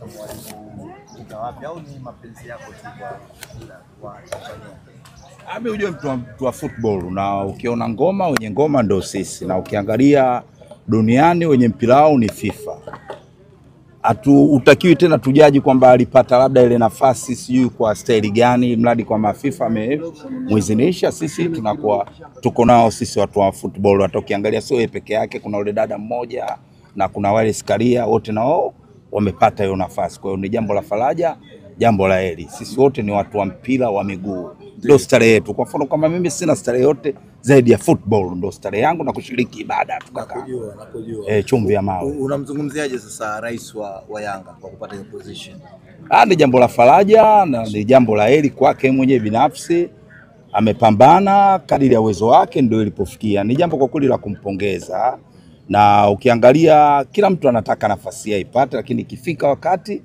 kupata mwalimu wapi au ni mapenzi yako tu kwa Tanzania? Mimi hujue mtu wa football, na ukiona ngoma wenye ngoma ndio sisi, na ukiangalia duniani wenye mpira wao ni FIFA. Utakiwi tena tujaji kwamba alipata labda ile nafasi sijui kwa staili gani, mradi kwa FIFA amemuizinisha. Sisi tunakuwa tuko nao sisi watu wa football. Hata ukiangalia sio yeye peke yake, kuna ule dada mmoja na kuna wale Skaria, wote nao wamepata hiyo nafasi. Kwa hiyo ni jambo la faraja, jambo la heri. Sisi wote ni watu wa mpira wa miguu, ndio starehe yetu. Kwa mfano kama mimi sina starehe yote zaidi ya football, ndio starehe yangu, na kushiriki ibada tukakaa. Nakujua. Chumvi ya mawe. Unamzungumziaje sasa rais wa Yanga kwa kupata hiyo position? Ni jambo la faraja na ni jambo la heri kwake mwenyewe binafsi. Amepambana kadiri ya uwezo wake ndio ilipofikia. Ni jambo kwa kweli la kumpongeza, na ukiangalia kila mtu anataka nafasi yake ipate, lakini ikifika wakati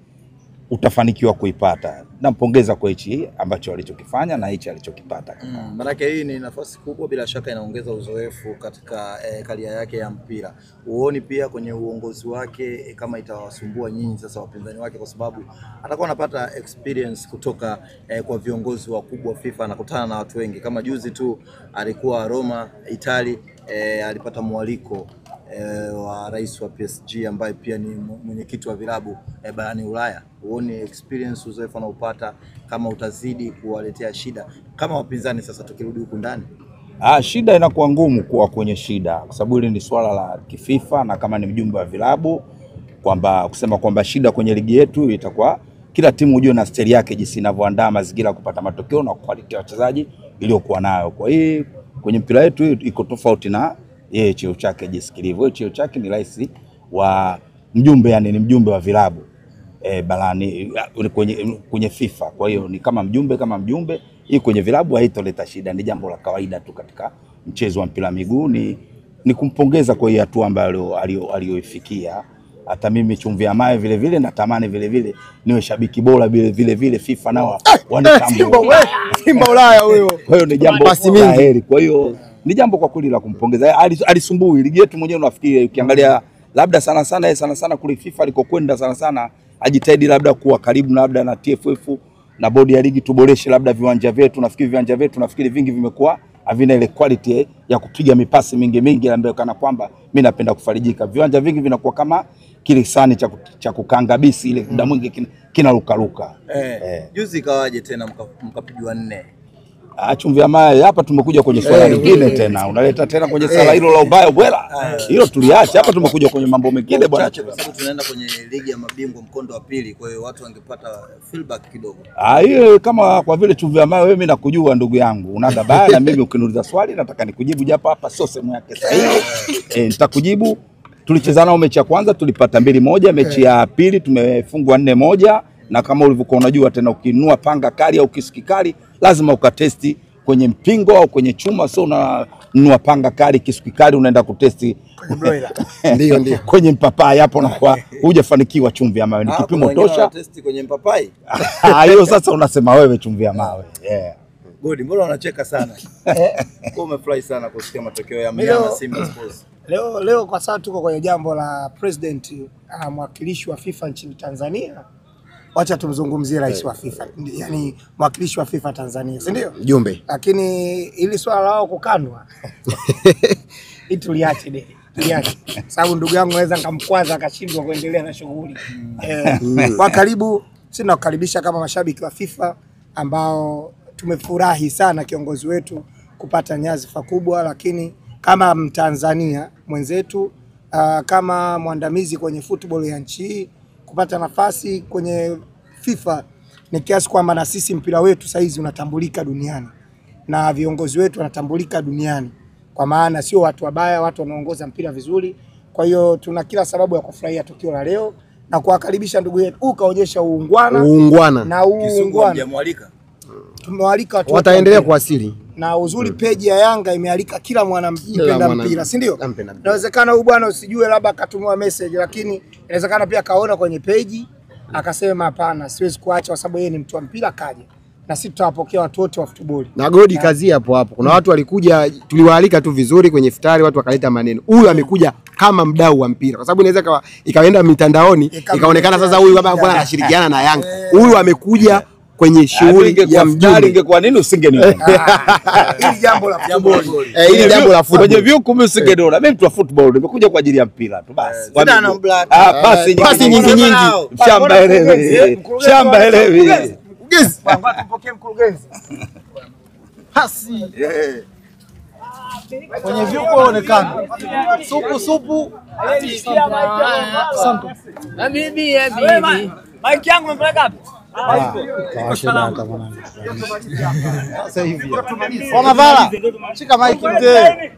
utafanikiwa kuipata. Nampongeza kwa hichi ambacho alichokifanya na hichi alichokipata. Maana hii ni nafasi kubwa, bila shaka inaongeza uzoefu katika karia yake ya mpira. Uoni pia kwenye uongozi wake kama itawasumbua nyinyi sasa wapinzani wake, kwa sababu atakuwa anapata experience kutoka kwa viongozi wakubwa FIFA, anakutana na watu wengi. Kama juzi tu alikuwa Roma, Italy, alipata mwaliko wa rais wa PSG ambaye pia ni mwenyekiti wa vilabu barani Ulaya. Uone experience, uzoefu anaopata kama utazidi kuwaletea shida kama wapinzani sasa tukirudi huku ndani? Shida inakuwa ngumu kuwa kwenye shida, kwa sababu hili ni swala la kififa, na kama ni mjumbe wa vilabu kwamba kusema kwamba shida kwenye ligi yetu itakuwa kila timu ujue na style yake jinsi inavyoandaa mazingira kupata matokeo na quality ya wachezaji iliyokuwa nayo. Kwa hiyo kwenye mpira wetu iko tofauti na yeye cheo chake jisikilivu. Yeye cheo chake ni rais wa mjumbe, yani ni mjumbe wa vilabu barani kwenye FIFA. Kwa hiyo ni kama mjumbe hii kwenye vilabu haitoleta shida, ni jambo la kawaida tu katika mchezo wa mpira miguu. Ni kumpongeza kwa hiyo hatua ambayo aliyoifikia. Hata mimi chumvi ya mawe vile vile natamani vile vile niwe shabiki bora vile vile FIFA nao wanitambue. Simba Ulaya huyo. Kwa hiyo ni jambo la heri. Kwa hiyo ni jambo kwa kweli la kumpongeza. Alisumbui ligi yetu mwenyewe, unafikiri ukiangalia labda sana kule FIFA alikokwenda sana ajitahidi labda kuwa karibu labda na TFF na bodi ya ligi, tuboreshe labda viwanja vyetu. Nafikiri vingi vimekuwa havina ile quality ya kupiga mipasi mingi ambayo kana kwamba mimi napenda kufarijika. Viwanja vingi vinakuwa kama kile sani cha kukanga bisi ile muda mwingi kinarukaruka. Juzi kawaje tena mkapigwa 4? Chumvi ya mawe hapa tumekuja kwenye swala lingine tena. Unaleta tena kwenye swala hilo la ubaya bwela. Hilo tuliacha, hapa tumekuja kwenye mambo mengine bwana. Kwa sababu tunaenda kwenye ligi ya mabingwa mkondo wa pili, kwa hiyo watu wangepata feedback kidogo. Hiyo kama kwa vile chumvi ya mawe, wewe mimi nakujua ndugu yangu. Unaga baya na mimi ukiniuliza swali nataka nikujibu japo hapa sio sehemu yake sahihi. Nitakujibu. Tulicheza nao mechi ya kwanza tulipata 2-1, mechi ya pili tumefungwa 4-1, na kama ulivyokuwa unajua tena ukinunua panga kali au kisiki kali lazima ukatesti kwenye mpingo au kwenye chuma. So unanunua panga kali kisiki kali unaenda kutesti ndio kwenye mpapai, hapo na kwa hujafanikiwa. Chumvi ya mawe ni kipimo tosha. Testi kwenye mpapai hiyo sasa unasema wewe chumvi ya mawe. Good, mbona unacheka sana? Kwa umefurahi sana kusikia matokeo ya Mnyama Simba Sports. Leo kwa sababu tuko kwenye jambo la president, mwakilishi wa FIFA nchini Tanzania. Wacha tumzungumzie rais wa FIFA, yani mwakilishi wa FIFA Tanzania, si ndio? Mjumbe. Lakini ili swala lao kukandwa tuliache sababu ndugu yangu naweza nikamkwaza akashindwa kuendelea na shughuli. Kwa karibu sina kukaribisha kama mashabiki wa FIFA ambao tumefurahi sana kiongozi wetu kupata nyadhifa kubwa, lakini kama Mtanzania mwenzetu, kama mwandamizi kwenye football ya nchi hii, kupata nafasi kwenye FIFA ni kiasi kwamba na sisi mpira wetu saizi unatambulika duniani na viongozi wetu wanatambulika duniani, kwa maana sio watu wabaya, watu wanaongoza mpira vizuri. Kwa hiyo tuna kila sababu ya kufurahia tukio la leo na kuwakaribisha ndugu yetu. Ukaonyesha uungwana na uungwana. Tumewalika watu wataendelea kuwasili, na uzuri peji ya Yanga imealika kila mpenda mpira, si ndio? Inawezekana huyu bwana usijue labda akatumwa message, lakini inawezekana pia kaona kwenye peji akasema hapana, siwezi kuacha kwa sababu yeye ni mtu wa mpira kaje. Na sisi tutawapokea watu wote wa football. Na Godi kazi hapo. Kuna watu walikuja tuliwaalika tu vizuri kwenye iftari, watu wakaleta maneno. Huyu amekuja kama mdau wa mpira, kwa sababu inaweza ikaenda mitandaoni ikaonekana sasa huyu bwana anashirikiana na Yanga, huyu amekuja kwenye shughuli ya mjumbe. Ingekuwa nini usingeniona? Hili jambo la football. Hili jambo la football. Kwenye view kumbe usingeniona. Mimi mtu wa football nimekuja kwa ajili ya mpira tu basi. Pasi nyingi. Shamba elewi. Shamba elewi. Mkurugenzi. Bwana tumpokee mkurugenzi. Pasi. Kwenye view kuonekana. Supu. Asante. Na bibi. Mike yangu umepeleka wapi? Sasa hivi. Wanavala. Shika Mike mzee.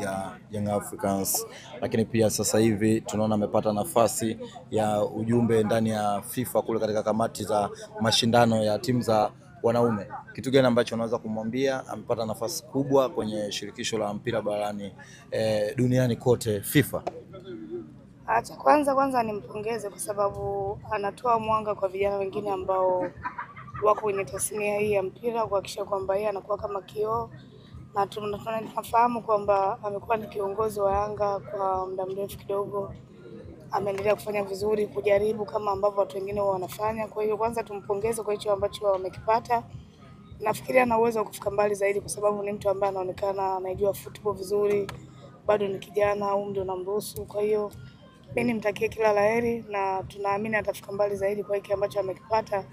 Ya Young Africans, lakini pia sasa hivi tunaona amepata nafasi ya ujumbe ndani ya FIFA kule katika kamati za mashindano ya timu za wanaume. Kitu gani ambacho unaweza kumwambia? Amepata nafasi kubwa kwenye shirikisho la mpira barani duniani kote FIFA. Acha kwanza nimpongeze kwa sababu anatoa mwanga kwa vijana wengine ambao wako kwenye tasnia hii ya mpira, kuhakikisha kwamba yeye anakuwa kama kioo, na tunafahamu kwamba amekuwa ni kiongozi wa Yanga kwa muda mrefu kidogo. Ameendelea kufanya vizuri, kujaribu kama ambavyo watu wengine wanafanya. Kwa hiyo kwanza tumpongeze kwa hicho ambacho wamekipata. Nafikiri ana uwezo wa kufika mbali zaidi kwa sababu ni mtu ambaye anaonekana anajua football vizuri, bado ni kijana, umri unamruhusu. Kwa hiyo mimi nimtakie kila laheri na tunaamini atafika mbali zaidi kwa hiki ambacho amekipata.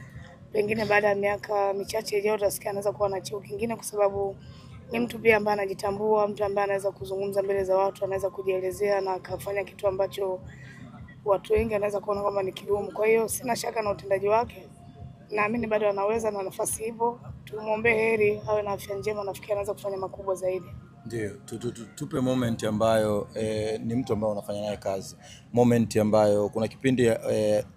Pengine baada ya miaka michache ijayo utasikia anaweza kuwa na cheo kingine, kwa sababu ni mtu pia ambaye anajitambua, mtu ambaye anaweza kuzungumza mbele za watu, anaweza kujielezea na akafanya kitu ambacho watu wengi anaweza kuona kama ni kigumu. Kwa hiyo sina shaka na utendaji wake. Naamini bado anaweza na nafasi hivyo. Tumuombe heri, awe na afya njema, nafikiri anaweza kufanya makubwa zaidi. Ndio, tupe moment ambayo ni mtu ambaye unafanya naye kazi. Moment ambayo kuna kipindi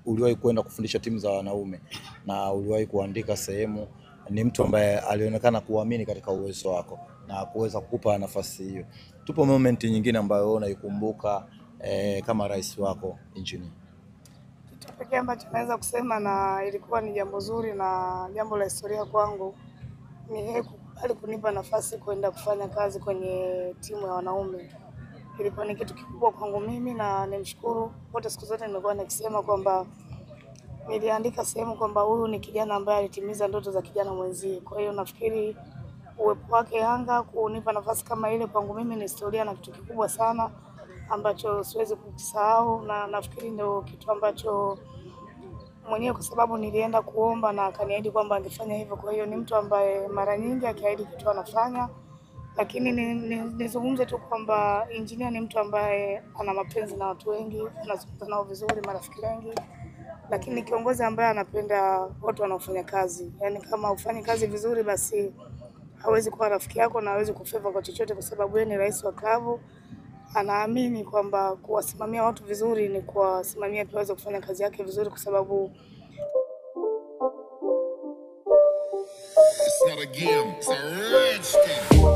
uliwahi kwenda kufundisha timu za wanaume na uliwahi kuandika sehemu, ni mtu ambaye alionekana kuamini katika uwezo wako na kuweza kukupa nafasi hiyo. Tupo moment nyingine ambayo unaikumbuka kama rais wako engineer. Kitu pekee ambacho naweza kusema na ilikuwa ni jambo zuri na jambo la historia kwangu ni yeye kunipa nafasi kwenda kufanya kazi kwenye timu ya wanaume. Ilikuwa ni kitu kikubwa kwangu mimi na nimshukuru. Wote siku zote nimekuwa nikisema kwamba niliandika sehemu kwamba huyu ni kijana ambaye alitimiza ndoto za kijana mwenzie. Kwa hiyo nafikiri uwepo wake Yanga kunipa nafasi kama ile kwangu mimi ni historia na kitu kikubwa sana ambacho siwezi kusahau, na nafikiri ndio kitu ambacho mwenyewe, kwa sababu nilienda kuomba na akaniahidi kwamba angefanya hivyo. Kwa hiyo ni mtu ambaye mara nyingi akiahidi kitu anafanya. Lakini nizungumze tu kwamba engineer ni mtu ambaye ana mapenzi na watu wengi, anazungumza nao vizuri, marafiki wengi, lakini kiongozi ambaye anapenda watu wanaofanya kazi. Yaani kama ufanye kazi vizuri basi hawezi kuwa rafiki yako na hawezi kufeva kwa chochote, kwa sababu yeye ni rais wa klabu. Anaamini kwamba kuwasimamia watu vizuri ni kuwasimamia pia waweze kufanya kazi yake vizuri, kwa sababu it's not a game, it's a rich thing.